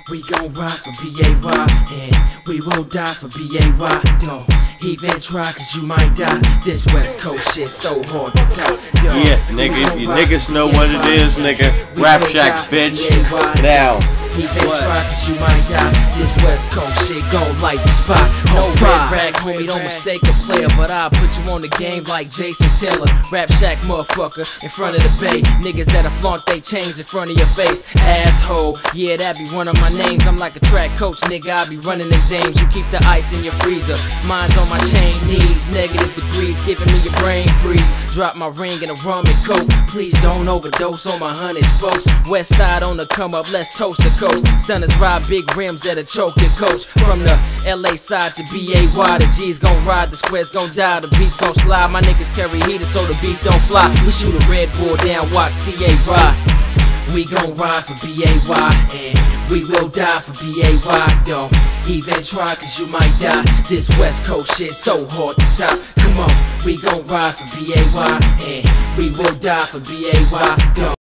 We gon' ride for B.A.Y. and we will die for B.A.Y. Don't even try cause you might die. This West Coast shit so hard to tell. Yeah, nigga, if you niggas know what it is, nigga. Rap Shack, bitch. Now. Even try cause you might die. This West Coast shit gon' light the spot. No red rag, homie, don't mistake a player, but I'll put you on the game like Jason Taylor. Rap Shack motherfucker in front of the bay. Niggas that'll flaunt they chains in front of your face. Asshole, yeah, that be one of my names. I'm like a track coach, nigga, I be running them dames. You keep the ice in your freezer, mine's on my chain knees. Negative degrees, giving me your brain freeze. Drop my ring in a rum and coke. Please don't overdose on my honey spokes. West side on the come up, let's toast the coast. Stunners ride big rims at a choking coach. From the LA side to B.A.Y. The G's gon' ride, the squares gon' die, the beats gon' slide. My niggas carry heaters so the beef don't fly. We shoot a Red Bull down, watch CA ride. We gon' ride for B.A.Y. and we will die for B.A.Y. Don't even try cause you might die. This West Coast shit so hard to top. Come on, we gon' ride for B.A.Y. and we will die for B.A.Y. Don't